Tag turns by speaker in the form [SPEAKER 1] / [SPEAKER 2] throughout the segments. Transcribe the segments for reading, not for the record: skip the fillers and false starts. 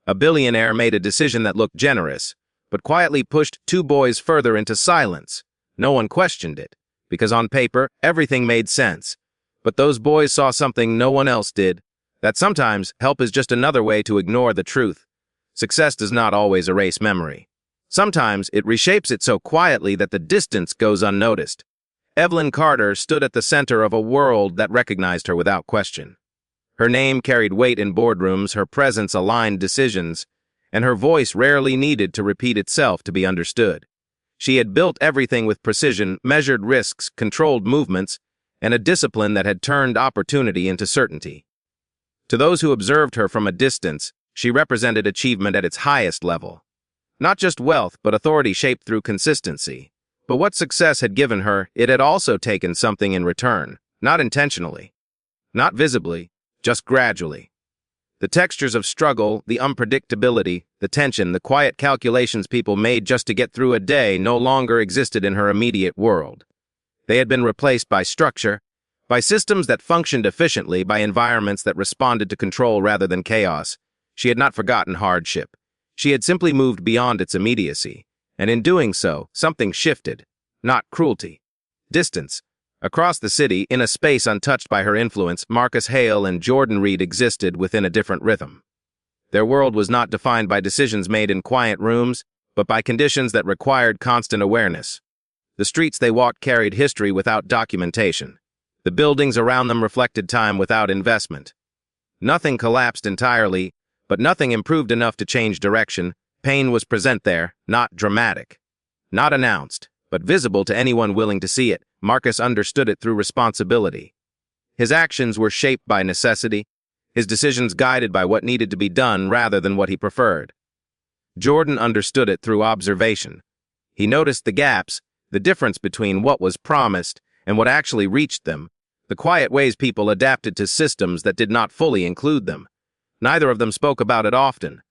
[SPEAKER 1] A billionaire made a decision that looked generous, but quietly pushed two boys further into silence. No one questioned it, because on paper, everything made sense. But those boys saw something no one else did, that sometimes help is just another way to ignore the truth. Success does not always erase memory. Sometimes it reshapes it so quietly that the distance goes unnoticed. Evelyn Carter stood at the center of a world that recognized her without question. Her name carried weight in boardrooms, her presence aligned decisions, and her voice rarely needed to repeat itself to be understood. She had built everything with precision, measured risks, controlled movements, and a discipline that had turned opportunity into certainty. To those who observed her from a distance, she represented achievement at its highest level. Not just wealth, but authority shaped through consistency. But what success had given her, it had also taken something in return, not intentionally, not visibly, just gradually. The textures of struggle, the unpredictability, the tension, the quiet calculations people made just to get through a day no longer existed in her immediate world. They had been replaced by structure, by systems that functioned efficiently, by environments that responded to control rather than chaos. She had not forgotten hardship. She had simply moved beyond its immediacy, and in doing so, something shifted, not cruelty. Distance. Across the city, in a space untouched by her influence, Marcus Hale and Jordan Reed existed within a different rhythm. Their world was not defined by decisions made in quiet rooms, but by conditions that required constant awareness. The streets they walked carried history without documentation. The buildings around them reflected time without investment. Nothing collapsed entirely, but nothing improved enough to change direction. Pain was present there, not dramatic. Not announced, but visible to anyone willing to see it. Marcus understood it through responsibility. His actions were shaped by necessity, his decisions guided by what needed to be done rather than what he preferred. Jordan understood it through observation. He noticed the gaps, the difference between what was promised and what actually reached them, the quiet ways people adapted to systems that did not fully include them. Neither of them spoke about it often,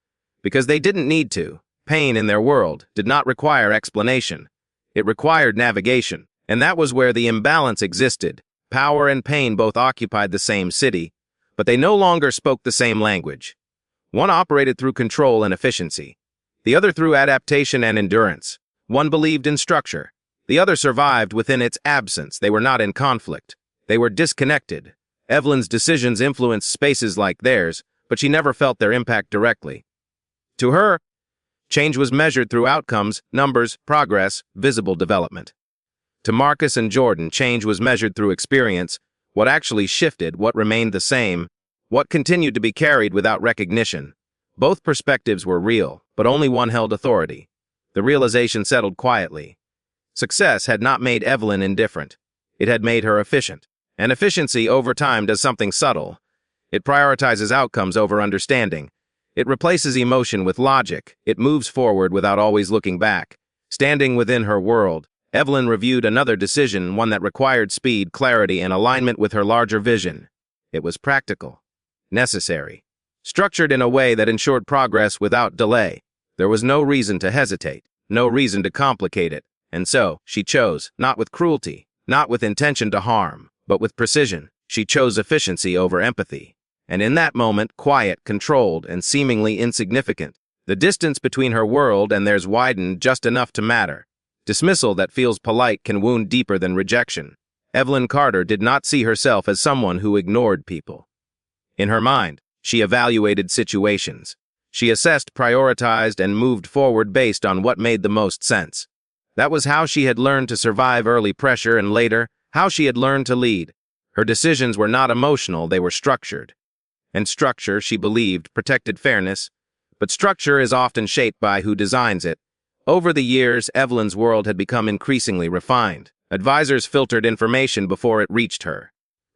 [SPEAKER 1] because they didn't need to. Pain in their world did not require explanation. It required navigation. And that was where the imbalance existed. Power and pain both occupied the same city, but they no longer spoke the same language. One operated through control and efficiency, the other through adaptation and endurance. One believed in structure, the other survived within its absence. They were not in conflict. They were disconnected. Evelyn's decisions influenced spaces like theirs, but she never felt their impact directly. To her, change was measured through outcomes, numbers, progress, visible development. To Marcus and Jordan, change was measured through experience, what actually shifted, what remained the same, what continued to be carried without recognition. Both perspectives were real, but only one held authority. The realization settled quietly. Success had not made Evelyn indifferent. It had made her efficient. And efficiency over time does something subtle. It prioritizes outcomes over understanding. It replaces emotion with logic. It moves forward without always looking back. Standing within her world, Evelyn reviewed another decision, one that required speed, clarity, and alignment with her larger vision. It was practical, necessary, structured in a way that ensured progress without delay. There was no reason to hesitate, no reason to complicate it, and so she chose, not with cruelty, not with intention to harm, but with precision. She chose efficiency over empathy. And in that moment, quiet, controlled, and seemingly insignificant, the distance between her world and theirs widened just enough to matter. Dismissal that feels polite can wound deeper than rejection. Evelyn Carter did not see herself as someone who ignored people. In her mind, she evaluated situations. She assessed, prioritized, and moved forward based on what made the most sense. That was how she had learned to survive early pressure and later, how she had learned to lead. Her decisions were not emotional, they were structured. And structure, she believed, protected fairness. But structure is often shaped by who designs it. Over the years, Evelyn's world had become increasingly refined. Advisors filtered information before it reached her.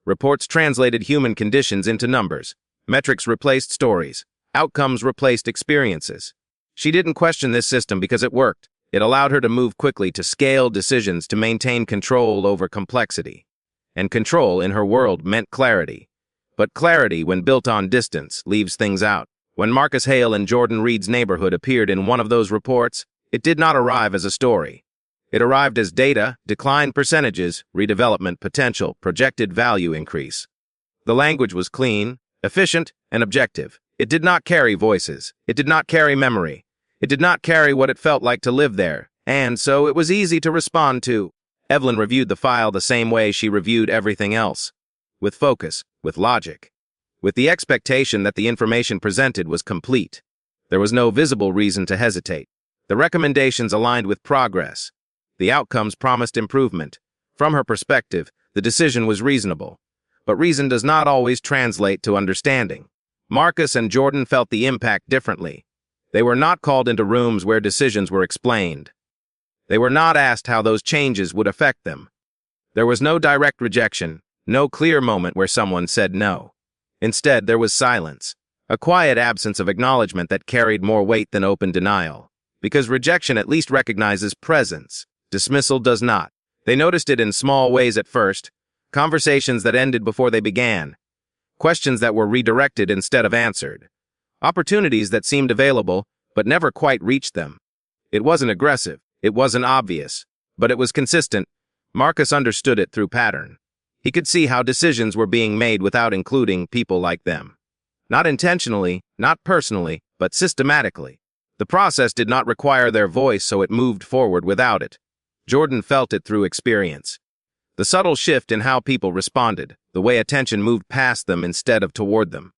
[SPEAKER 1] Reports translated human conditions into numbers. Metrics replaced stories. Outcomes replaced experiences. She didn't question this system because it worked. It allowed her to move quickly, to scale decisions, to maintain control over complexity. And control in her world meant clarity. But clarity, when built on distance, leaves things out. When Marcus Hale and Jordan Reed's neighborhood appeared in one of those reports, it did not arrive as a story. It arrived as data, decline percentages, redevelopment potential, projected value increase. The language was clean, efficient, and objective. It did not carry voices. It did not carry memory. It did not carry what it felt like to live there, and so it was easy to respond to. Evelyn reviewed the file the same way she reviewed everything else. With focus, with logic, with the expectation that the information presented was complete. There was no visible reason to hesitate. The recommendations aligned with progress. The outcomes promised improvement. From her perspective, the decision was reasonable. But reason does not always translate to understanding. Marcus and Jordan felt the impact differently. They were not called into rooms where decisions were explained. They were not asked how those changes would affect them. There was no direct rejection, no clear moment where someone said no. Instead, there was silence, a quiet absence of acknowledgement that carried more weight than open denial. Because rejection at least recognizes presence. Dismissal does not. They noticed it in small ways at first, conversations that ended before they began, questions that were redirected instead of answered, opportunities that seemed available but never quite reached them. It wasn't aggressive, it wasn't obvious, but it was consistent. Marcus understood it through pattern. He could see how decisions were being made without including people like them. Not intentionally, not personally, but systematically. The process did not require their voice, so it moved forward without it. Jordan felt it through experience. The subtle shift in how people responded, the way attention moved past them instead of toward them.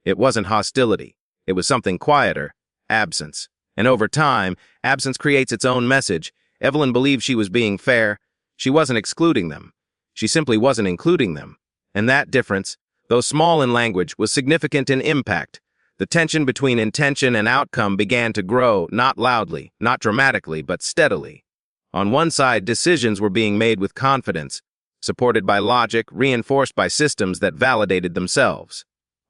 [SPEAKER 1] It wasn't hostility. It was something quieter, absence. And over time, absence creates its own message. Evelyn believed she was being fair. She wasn't excluding them. She simply wasn't including them. And that difference, though small in language, was significant in impact. The tension between intention and outcome began to grow, not loudly, not dramatically, but steadily. On one side, decisions were being made with confidence, supported by logic, reinforced by systems that validated themselves.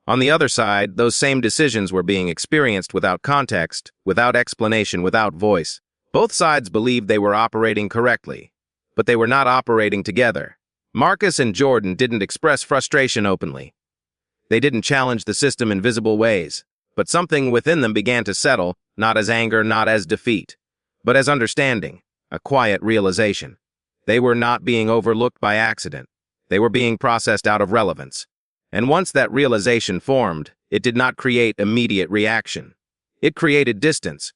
[SPEAKER 1] On the other side, those same decisions were being experienced without context, without explanation, without voice. Both sides believed they were operating correctly, but they were not operating together. Marcus and Jordan didn't express frustration openly. They didn't challenge the system in visible ways, but something within them began to settle, not as anger, not as defeat, but as understanding, a quiet realization. They were not being overlooked by accident. They were being processed out of relevance. And once that realization formed, it did not create immediate reaction. It created distance,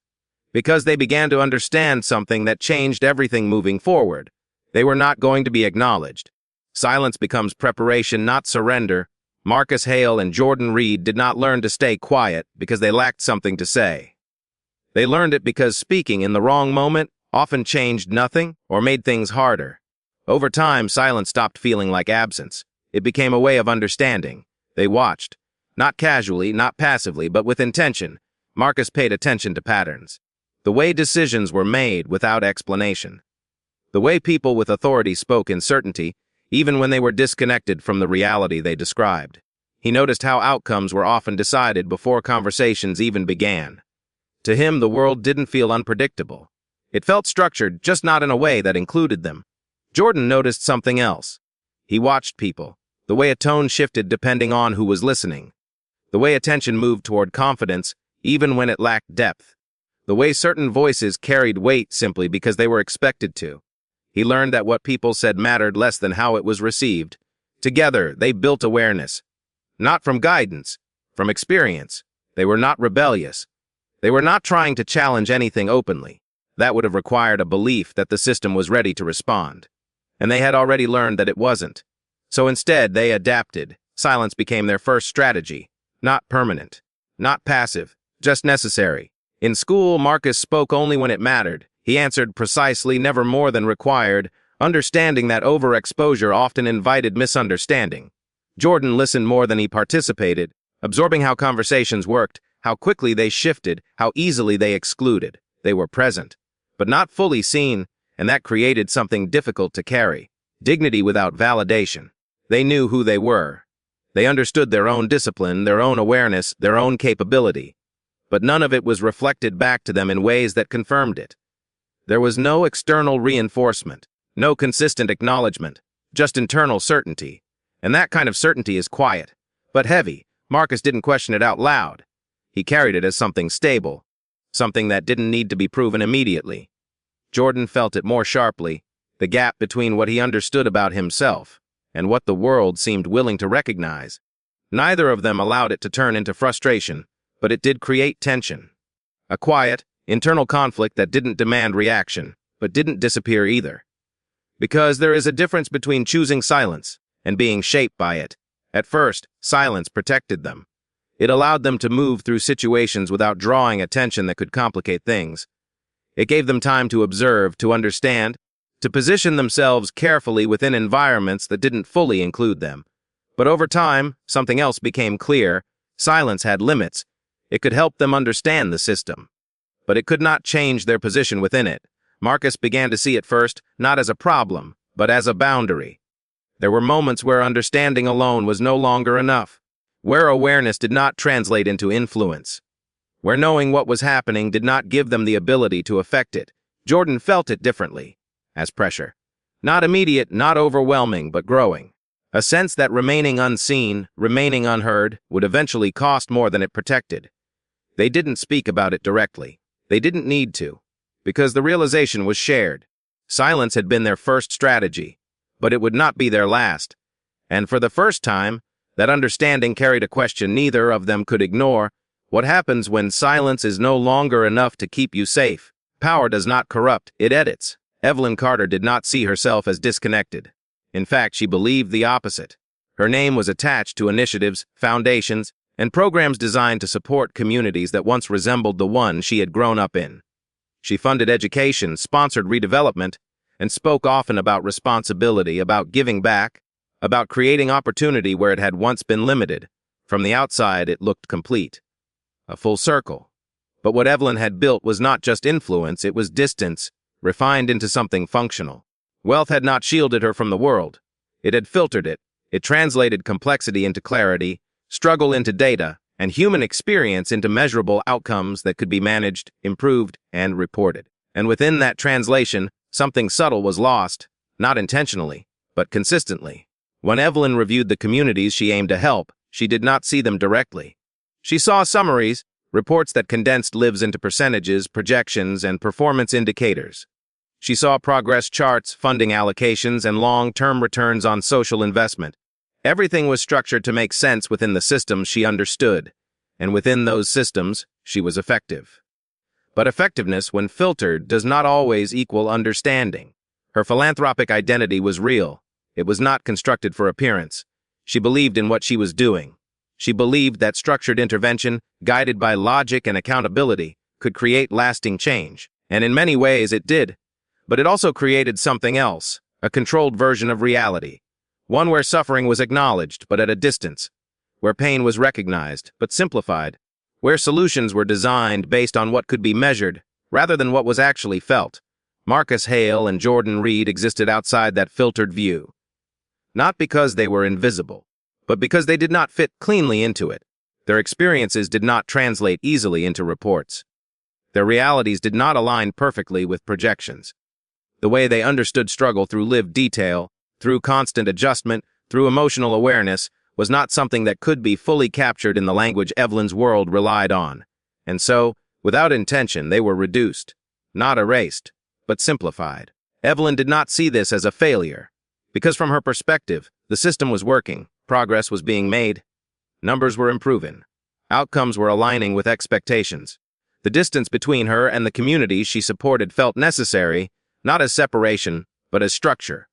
[SPEAKER 1] because they began to understand something that changed everything moving forward. They were not going to be acknowledged. Silence becomes preparation, not surrender. Marcus Hale and Jordan Reed did not learn to stay quiet because they lacked something to say. They learned it because speaking in the wrong moment often changed nothing or made things harder. Over time, silence stopped feeling like absence. It became a way of understanding. They watched, not casually, not passively, but with intention. Marcus paid attention to patterns. The way decisions were made without explanation. The way people with authority spoke in certainty, even when they were disconnected from the reality they described. He noticed how outcomes were often decided before conversations even began. To him, the world didn't feel unpredictable. It felt structured, just not in a way that included them. Jordan noticed something else. He watched people, the way a tone shifted depending on who was listening, the way attention moved toward confidence even when it lacked depth, the way certain voices carried weight simply because they were expected to. He learned that what people said mattered less than how it was received. Together, they built awareness. Not from guidance, from experience. They were not rebellious. They were not trying to challenge anything openly. That would have required a belief that the system was ready to respond. And they had already learned that it wasn't. So instead, they adapted. Silence became their first strategy. Not permanent. Not passive. Just necessary. In school, Marcus spoke only when it mattered. He answered precisely, never more than required, understanding that overexposure often invited misunderstanding. Jordan listened more than he participated, absorbing how conversations worked, how quickly they shifted, how easily they excluded. They were present, but not fully seen, and that created something difficult to carry. Dignity without validation. They knew who they were. They understood their own discipline, their own awareness, their own capability. But none of it was reflected back to them in ways that confirmed it. There was no external reinforcement, no consistent acknowledgement, just internal certainty. And that kind of certainty is quiet, but heavy. Marcus didn't question it out loud. He carried it as something stable, something that didn't need to be proven immediately. Jordan felt it more sharply, the gap between what he understood about himself and what the world seemed willing to recognize. Neither of them allowed it to turn into frustration, but it did create tension. A quiet, internal conflict that didn't demand reaction, but didn't disappear either. Because there is a difference between choosing silence and being shaped by it. At first, silence protected them. It allowed them to move through situations without drawing attention that could complicate things. It gave them time to observe, to understand, to position themselves carefully within environments that didn't fully include them. But over time, something else became clear. Silence had limits. It could help them understand the system, but it could not change their position within it. Marcus began to see it first, not as a problem, but as a boundary. There were moments where understanding alone was no longer enough, where awareness did not translate into influence, where knowing what was happening did not give them the ability to affect it. Jordan felt it differently, as pressure. Not immediate, not overwhelming, but growing. A sense that remaining unseen, remaining unheard, would eventually cost more than it protected. They didn't speak about it directly. They didn't need to, because the realization was shared. Silence had been their first strategy, but it would not be their last. And for the first time, that understanding carried a question neither of them could ignore. What happens when silence is no longer enough to keep you safe? Power does not corrupt, it edits. Evelyn Carter did not see herself as disconnected. In fact, she believed the opposite. Her name was attached to initiatives, foundations, and programs designed to support communities that once resembled the one she had grown up in. She funded education, sponsored redevelopment, and spoke often about responsibility, about giving back, about creating opportunity where it had once been limited. From the outside, it looked complete. A full circle. But what Evelyn had built was not just influence, it was distance, refined into something functional. Wealth had not shielded her from the world. It had filtered it. It translated complexity into clarity, struggle into data, and human experience into measurable outcomes that could be managed, improved, and reported. And within that translation, something subtle was lost, not intentionally, but consistently. When Evelyn reviewed the communities she aimed to help, she did not see them directly. She saw summaries, reports that condensed lives into percentages, projections, and performance indicators. She saw progress charts, funding allocations, and long-term returns on social investment. Everything was structured to make sense within the systems she understood, and within those systems, she was effective. But effectiveness, when filtered, does not always equal understanding. Her philanthropic identity was real. It was not constructed for appearance. She believed in what she was doing. She believed that structured intervention, guided by logic and accountability, could create lasting change. And in many ways it did. But it also created something else, a controlled version of reality. One where suffering was acknowledged, but at a distance. Where pain was recognized, but simplified. Where solutions were designed based on what could be measured, rather than what was actually felt. Marcus Hale and Jordan Reed existed outside that filtered view. Not because they were invisible, but because they did not fit cleanly into it. Their experiences did not translate easily into reports. Their realities did not align perfectly with projections. The way they understood struggle through lived detail, through constant adjustment, through emotional awareness, was not something that could be fully captured in the language Evelyn's world relied on. And so, without intention, they were reduced. Not erased, but simplified. Evelyn did not see this as a failure, because from her perspective, the system was working, progress was being made, numbers were improving, outcomes were aligning with expectations. The distance between her and the communities she supported felt necessary, not as separation, but as structure.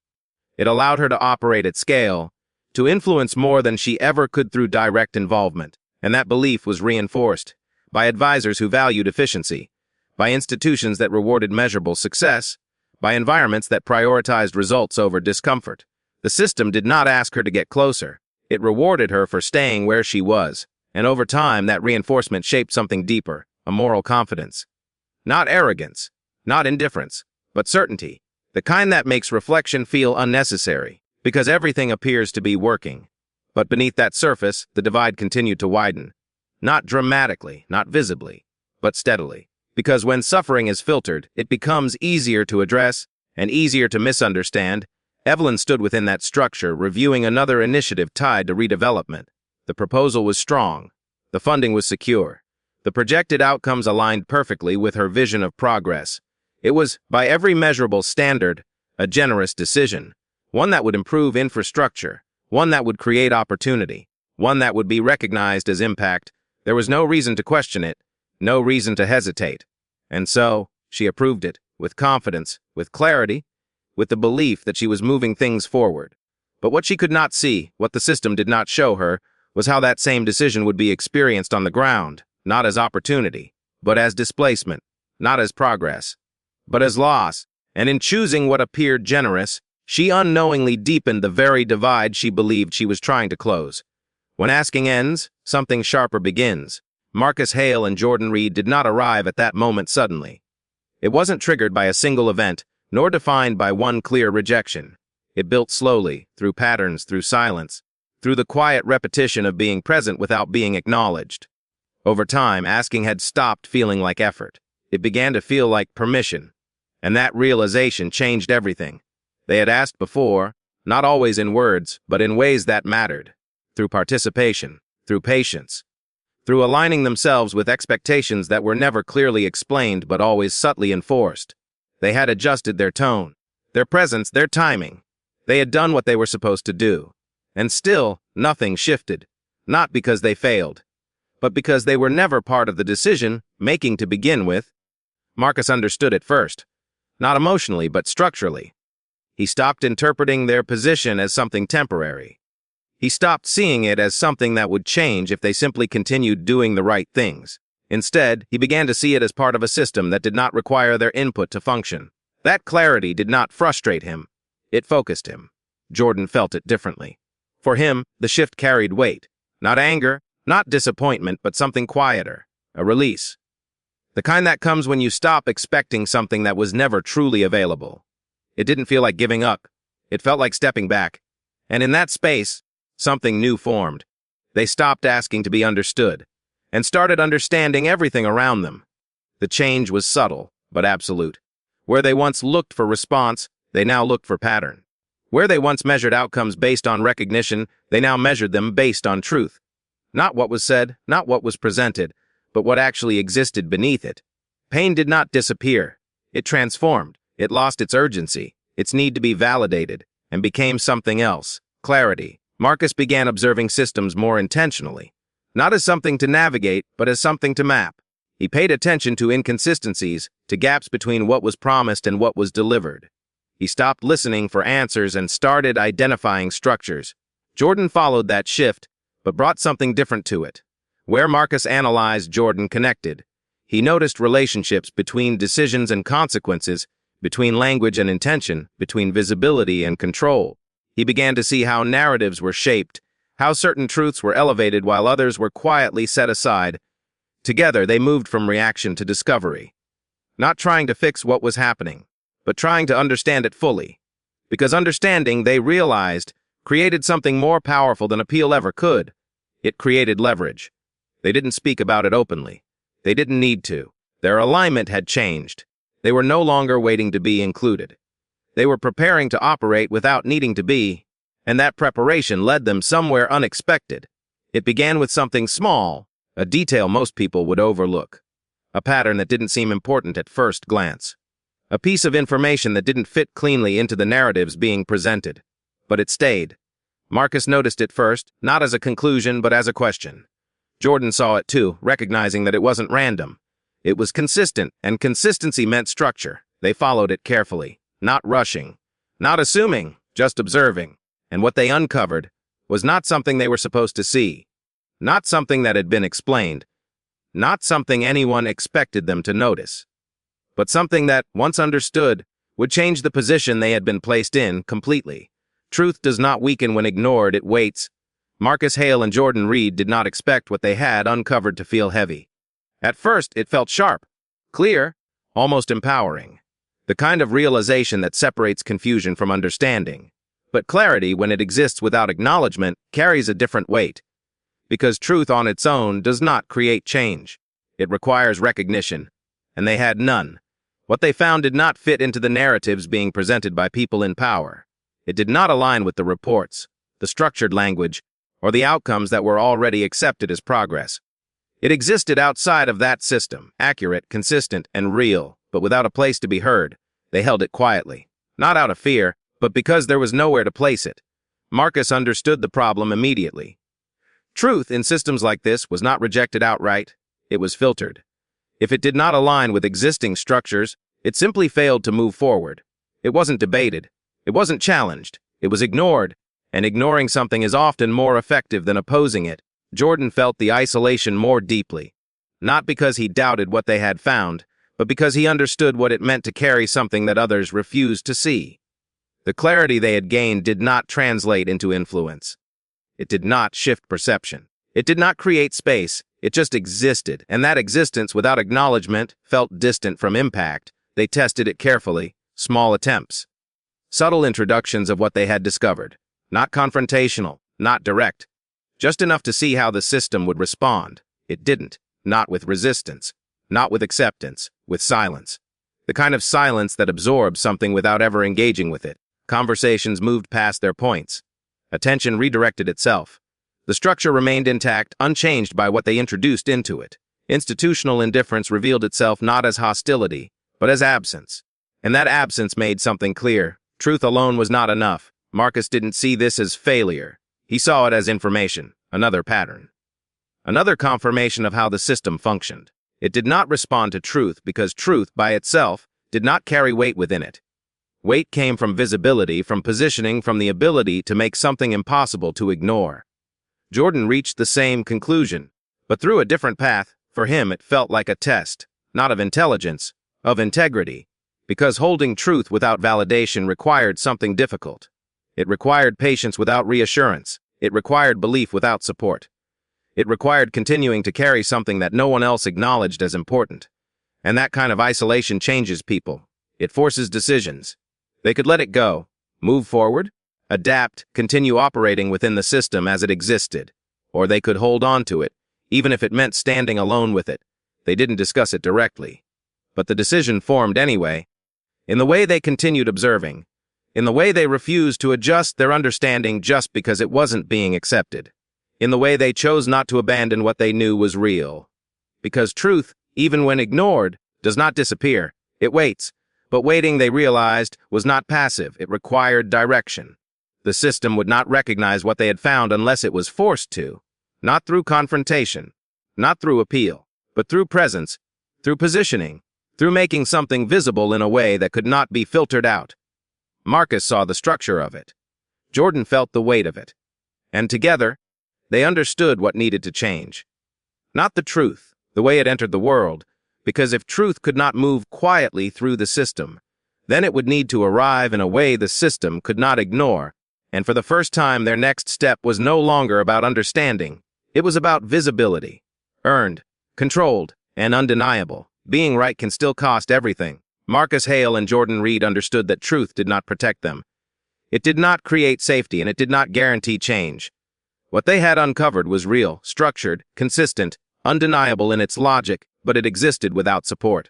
[SPEAKER 1] It allowed her to operate at scale, to influence more than she ever could through direct involvement, and that belief was reinforced by advisors who valued efficiency, by institutions that rewarded measurable success, by environments that prioritized results over discomfort. The system did not ask her to get closer. It rewarded her for staying where she was, and over time that reinforcement shaped something deeper, a moral confidence. Not arrogance, not indifference, but certainty, the kind that makes reflection feel unnecessary, because everything appears to be working. But beneath that surface, the divide continued to widen. Not dramatically, not visibly, but steadily. Because when suffering is filtered, it becomes easier to address and easier to misunderstand. Evelyn stood within that structure, reviewing another initiative tied to redevelopment. The proposal was strong. The funding was secure. The projected outcomes aligned perfectly with her vision of progress. It was, by every measurable standard, a generous decision. One that would improve infrastructure, one that would create opportunity, one that would be recognized as impact, There was no reason to question it, no reason to hesitate. And so, she approved it, with confidence, with clarity, with the belief that she was moving things forward. But what she could not see, what the system did not show her, was how that same decision would be experienced on the ground, not as opportunity, but as displacement, not as progress, but as loss. And in choosing what appeared generous, she unknowingly deepened the very divide she believed she was trying to close. When asking ends, something sharper begins. Marcus Hale and Jordan Reed did not arrive at that moment suddenly. It wasn't triggered by a single event, nor defined by one clear rejection. It built slowly, through patterns, through silence, through the quiet repetition of being present without being acknowledged. Over time, asking had stopped feeling like effort. It began to feel like permission. And that realization changed everything. They had asked before, not always in words, but in ways that mattered. Through participation, through patience, through aligning themselves with expectations that were never clearly explained but always subtly enforced. They had adjusted their tone, their presence, their timing. They had done what they were supposed to do. And still, nothing shifted. Not because they failed, but because they were never part of the decision-making to begin with. Marcus understood it first, not emotionally but structurally. He stopped interpreting their position as something temporary. He stopped seeing it as something that would change if they simply continued doing the right things. Instead, he began to see it as part of a system that did not require their input to function. That clarity did not frustrate him. It focused him. Jordan felt it differently. For him, the shift carried weight. Not anger, not disappointment, but something quieter. A release. The kind that comes when you stop expecting something that was never truly available. It didn't feel like giving up. It felt like stepping back. And in that space, something new formed. They stopped asking to be understood, and started understanding everything around them. The change was subtle, but absolute. Where they once looked for response, they now looked for pattern. Where they once measured outcomes based on recognition, they now measured them based on truth. Not what was said, not what was presented, but what actually existed beneath it. Pain did not disappear. It transformed. It lost its urgency, its need to be validated, and became something else. Clarity. Marcus began observing systems more intentionally, not as something to navigate, but as something to map. He paid attention to inconsistencies, to gaps between what was promised and what was delivered. He stopped listening for answers and started identifying structures. Jordan followed that shift, but brought something different to it. Where Marcus analyzed, Jordan connected. He noticed relationships between decisions and consequences, between language and intention, between visibility and control. He began to see how narratives were shaped, how certain truths were elevated while others were quietly set aside. Together, they moved from reaction to discovery. Not trying to fix what was happening, but trying to understand it fully. Because understanding, they realized, created something more powerful than appeal ever could. It created leverage. They didn't speak about it openly. They didn't need to. Their alignment had changed. They were no longer waiting to be included. They were preparing to operate without needing to be, and that preparation led them somewhere unexpected. It began with something small, a detail most people would overlook, a pattern that didn't seem important at first glance, a piece of information that didn't fit cleanly into the narratives being presented. But it stayed. Marcus noticed it first, not as a conclusion, but as a question. Jordan saw it too, recognizing that it wasn't random. It was consistent, and consistency meant structure. They followed it carefully. Not rushing, not assuming, just observing. And what they uncovered was not something they were supposed to see, not something that had been explained, not something anyone expected them to notice, but something that, once understood, would change the position they had been placed in completely. Truth does not weaken when ignored, it waits. Marcus Hale and Jordan Reed did not expect what they had uncovered to feel heavy. At first, it felt sharp, clear, almost empowering. The kind of realization that separates confusion from understanding. But clarity, when it exists without acknowledgement, carries a different weight. Because truth on its own does not create change. It requires recognition, and they had none. What they found did not fit into the narratives being presented by people in power. It did not align with the reports, the structured language, or the outcomes that were already accepted as progress. It existed outside of that system, accurate, consistent, and real, but without a place to be heard. They held it quietly, not out of fear, but because there was nowhere to place it. Marcus understood the problem immediately. Truth in systems like this was not rejected outright, it was filtered. If it did not align with existing structures, it simply failed to move forward. It wasn't debated, it wasn't challenged, it was ignored, and ignoring something is often more effective than opposing it. Jordan felt the isolation more deeply, not because he doubted what they had found, but because he understood what it meant to carry something that others refused to see. The clarity they had gained did not translate into influence. It did not shift perception. It did not create space, it just existed, and that existence without acknowledgement felt distant from impact. They tested it carefully, small attempts. Subtle introductions of what they had discovered. Not confrontational, not direct. Just enough to see how the system would respond. It didn't. Not with resistance. Not with acceptance. With silence. The kind of silence that absorbs something without ever engaging with it. Conversations moved past their points. Attention redirected itself. The structure remained intact, unchanged by what they introduced into it. Institutional indifference revealed itself not as hostility, but as absence. And that absence made something clear. Truth alone was not enough. Marcus didn't see this as failure. He saw it as information, another pattern. Another confirmation of how the system functioned. It did not respond to truth because truth, by itself, did not carry weight within it. Weight came from visibility, from positioning, from the ability to make something impossible to ignore. Jordan reached the same conclusion, but through a different path. For him, it felt like a test, not of intelligence, of integrity, because holding truth without validation required something difficult. It required patience without reassurance. It required belief without support. It required continuing to carry something that no one else acknowledged as important. And that kind of isolation changes people. It forces decisions. They could let it go, move forward, adapt, continue operating within the system as it existed. Or they could hold on to it, even if it meant standing alone with it. They didn't discuss it directly. But the decision formed anyway. In the way they continued observing. In the way they refused to adjust their understanding just because it wasn't being accepted. In the way they chose not to abandon what they knew was real. Because truth, even when ignored, does not disappear. It waits. But waiting, they realized, was not passive. It required direction. The system would not recognize what they had found unless it was forced to. Not through confrontation. Not through appeal. But through presence. Through positioning. Through making something visible in a way that could not be filtered out. Marcus saw the structure of it. Jordan felt the weight of it. And together, they understood what needed to change. Not the truth, the way it entered the world, because if truth could not move quietly through the system, then it would need to arrive in a way the system could not ignore, and for the first time their next step was no longer about understanding. It was about visibility. Earned, controlled, and undeniable. Being right can still cost everything. Marcus Hale and Jordan Reed understood that truth did not protect them. It did not create safety, and it did not guarantee change. What they had uncovered was real, structured, consistent, undeniable in its logic, but it existed without support.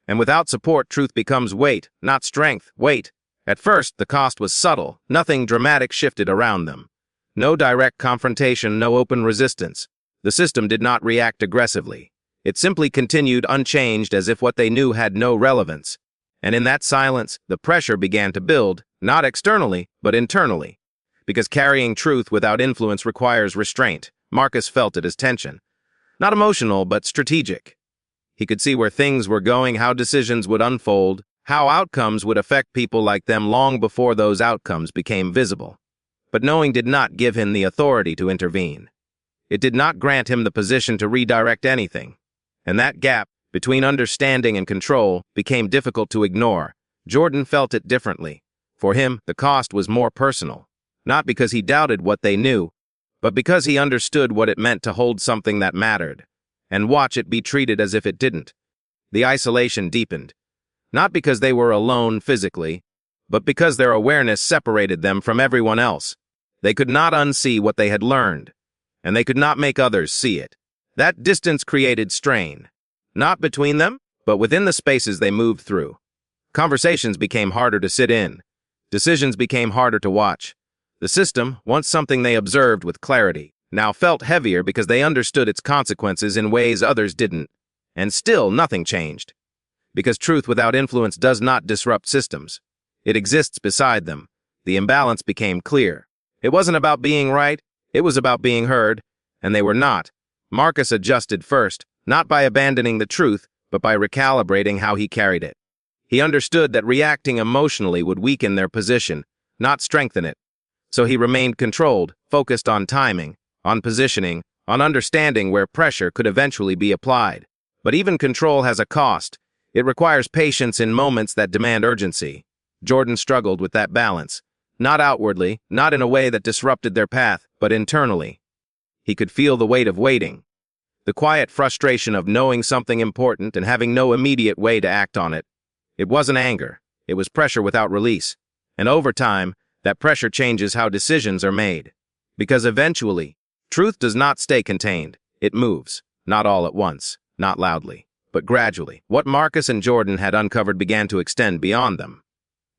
[SPEAKER 1] And without support, truth becomes weight, not strength, weight. At first, the cost was subtle. Nothing dramatic shifted around them. No direct confrontation, no open resistance. The system did not react aggressively. It simply continued unchanged as if what they knew had no relevance. And in that silence, the pressure began to build, not externally, but internally. Because carrying truth without influence requires restraint. Marcus felt it as tension. Not emotional, but strategic. He could see where things were going, how decisions would unfold, how outcomes would affect people like them long before those outcomes became visible. But knowing did not give him the authority to intervene. It did not grant him the position to redirect anything. And that gap, between understanding and control, became difficult to ignore. Jordan felt it differently. For him, the cost was more personal. Not because he doubted what they knew, but because he understood what it meant to hold something that mattered, and watch it be treated as if it didn't. The isolation deepened. Not because they were alone physically, but because their awareness separated them from everyone else. They could not unsee what they had learned, and they could not make others see it. That distance created strain, not between them, but within the spaces they moved through. Conversations became harder to sit in. Decisions became harder to watch. The system, once something they observed with clarity, now felt heavier because they understood its consequences in ways others didn't. And still, nothing changed. Because truth without influence does not disrupt systems. It exists beside them. The imbalance became clear. It wasn't about being right, it was about being heard. and they were not. Marcus adjusted first, not by abandoning the truth, but by recalibrating how he carried it. He understood that reacting emotionally would weaken their position, not strengthen it. So he remained controlled, focused on timing, on positioning, on understanding where pressure could eventually be applied. But even control has a cost. It requires patience in moments that demand urgency. Jordan struggled with that balance. Not outwardly, not in a way that disrupted their path, but internally. He could feel the weight of waiting. The quiet frustration of knowing something important and having no immediate way to act on it. It wasn't anger. It was pressure without release. And over time, that pressure changes how decisions are made. Because eventually, truth does not stay contained. It moves. Not all at once, not loudly, but gradually. What Marcus and Jordan had uncovered began to extend beyond them.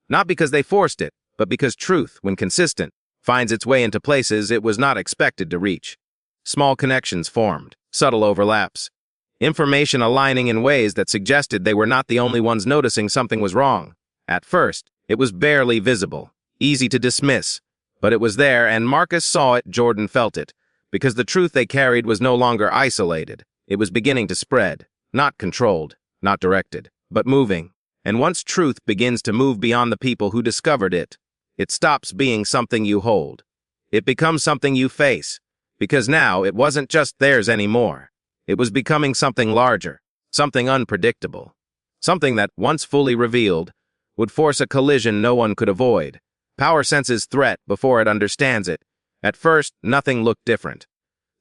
[SPEAKER 1] Not because they forced it, but because truth, when consistent, finds its way into places it was not expected to reach. Small connections formed, subtle overlaps. Information aligning in ways that suggested they were not the only ones noticing something was wrong. At first, it was barely visible, easy to dismiss, but it was there, and Marcus saw it, Jordan felt it, because the truth they carried was no longer isolated. It was beginning to spread, not controlled, not directed, but moving. And once truth begins to move beyond the people who discovered it, it stops being something you hold. It becomes something you face, because now it wasn't just theirs anymore. It was becoming something larger, something unpredictable, something that, once fully revealed, would force a collision no one could avoid. Power senses threat before it understands it. At first, nothing looked different.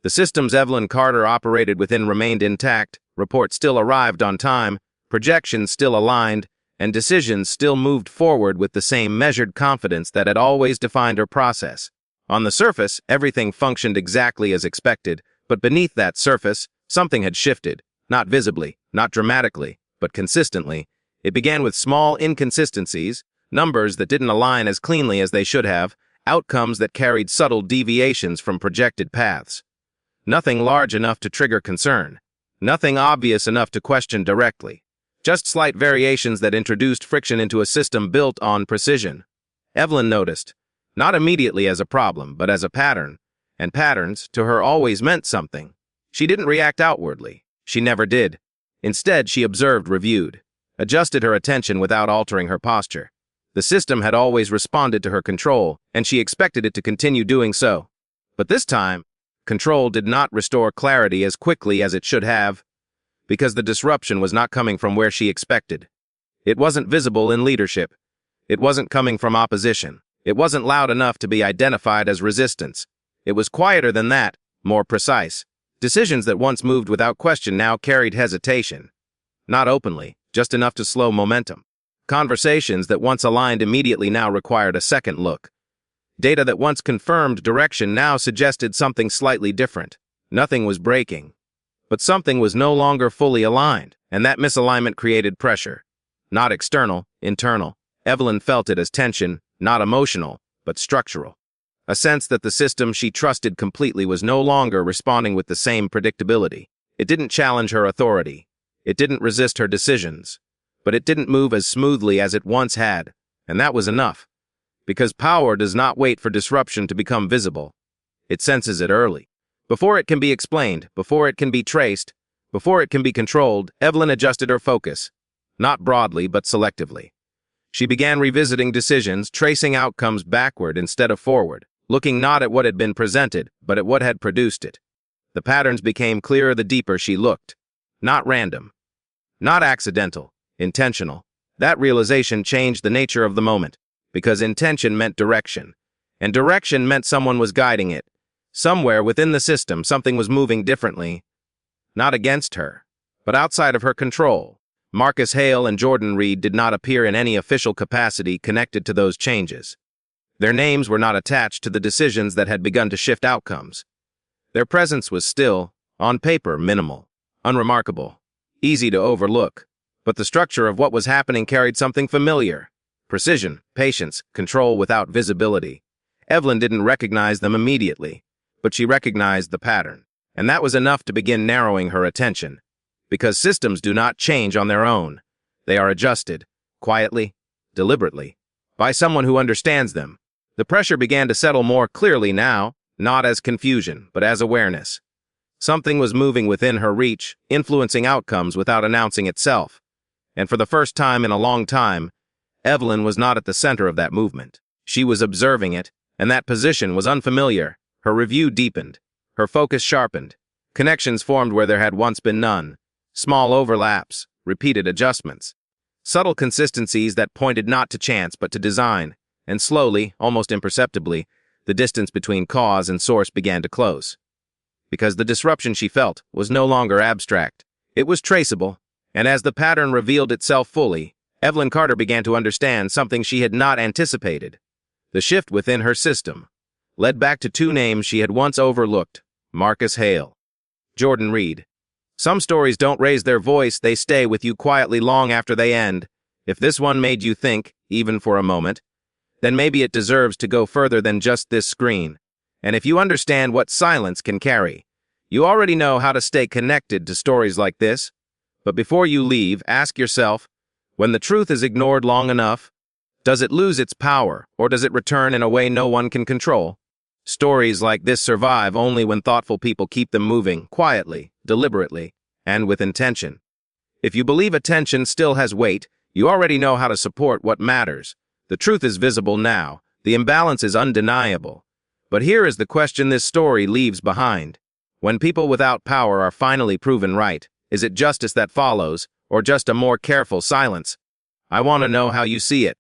[SPEAKER 1] The systems Evelyn Carter operated within remained intact, reports still arrived on time, projections still aligned, and decisions still moved forward with the same measured confidence that had always defined her process. On the surface, everything functioned exactly as expected, but beneath that surface, something had shifted, not visibly, not dramatically, but consistently. It began with small inconsistencies, numbers that didn't align as cleanly as they should have, outcomes that carried subtle deviations from projected paths. Nothing large enough to trigger concern, nothing obvious enough to question directly, just slight variations that introduced friction into a system built on precision. Evelyn noticed, not immediately as a problem, but as a pattern, and patterns, to her, always meant something. She didn't react outwardly. She never did. Instead, she observed, reviewed, adjusted her attention without altering her posture. The system had always responded to her control, and she expected it to continue doing so. But this time, control did not restore clarity as quickly as it should have, because the disruption was not coming from where she expected. It wasn't visible in leadership. It wasn't coming from opposition. It wasn't loud enough to be identified as resistance. It was quieter than that, more precise. Decisions that once moved without question now carried hesitation. Not openly, just enough to slow momentum. Conversations that once aligned immediately now required a second look. Data that once confirmed direction now suggested something slightly different. Nothing was breaking, but something was no longer fully aligned, and that misalignment created pressure. Not external, internal. Evelyn felt it as tension, not emotional, but structural. A sense that the system she trusted completely was no longer responding with the same predictability. It didn't challenge her authority. It didn't resist her decisions. But it didn't move as smoothly as it once had, and that was enough. Because power does not wait for disruption to become visible. It senses it early. Before it can be explained, before it can be traced, before it can be controlled, Evelyn adjusted her focus. Not broadly, but selectively. She began revisiting decisions, tracing outcomes backward instead of forward, looking not at what had been presented, but at what had produced it. The patterns became clearer the deeper she looked. Not random. Not accidental. Intentional. That realization changed the nature of the moment, because intention meant direction, and direction meant someone was guiding it. Somewhere within the system, something was moving differently. Not against her, but outside of her control. Marcus Hale and Jordan Reed did not appear in any official capacity connected to those changes. Their names were not attached to the decisions that had begun to shift outcomes. Their presence was still, on paper, minimal, unremarkable, easy to overlook. But the structure of what was happening carried something familiar. Precision, patience, control without visibility. Evelyn didn't recognize them immediately, but she recognized the pattern. And that was enough to begin narrowing her attention. Because systems do not change on their own. They are adjusted, quietly, deliberately, by someone who understands them. The pressure began to settle more clearly now, not as confusion, but as awareness. Something was moving within her reach, influencing outcomes without announcing itself. And for the first time in a long time, Evelyn was not at the center of that movement. She was observing it, and that position was unfamiliar. Her review deepened. Her focus sharpened. Connections formed where there had once been none. Small overlaps, repeated adjustments. Subtle consistencies that pointed not to chance but to design. And slowly, almost imperceptibly, the distance between cause and source began to close. Because the disruption she felt was no longer abstract. It was traceable, and as the pattern revealed itself fully, Evelyn Carter began to understand something she had not anticipated. The shift within her system led back to two names she had once overlooked: Marcus Hale, Jordan Reed. Some stories don't raise their voice, they stay with you quietly long after they end. If this one made you think, even for a moment, then maybe it deserves to go further than just this screen. And if you understand what silence can carry, you already know how to stay connected to stories like this. But before you leave, ask yourself, when the truth is ignored long enough, does it lose its power, or does it return in a way no one can control? Stories like this survive only when thoughtful people keep them moving, quietly, deliberately, and with intention. If you believe attention still has weight, you already know how to support what matters. The truth is visible now. The imbalance is undeniable. But here is the question this story leaves behind. When people without power are finally proven right, is it justice that follows, or just a more careful silence? I want to know how you see it.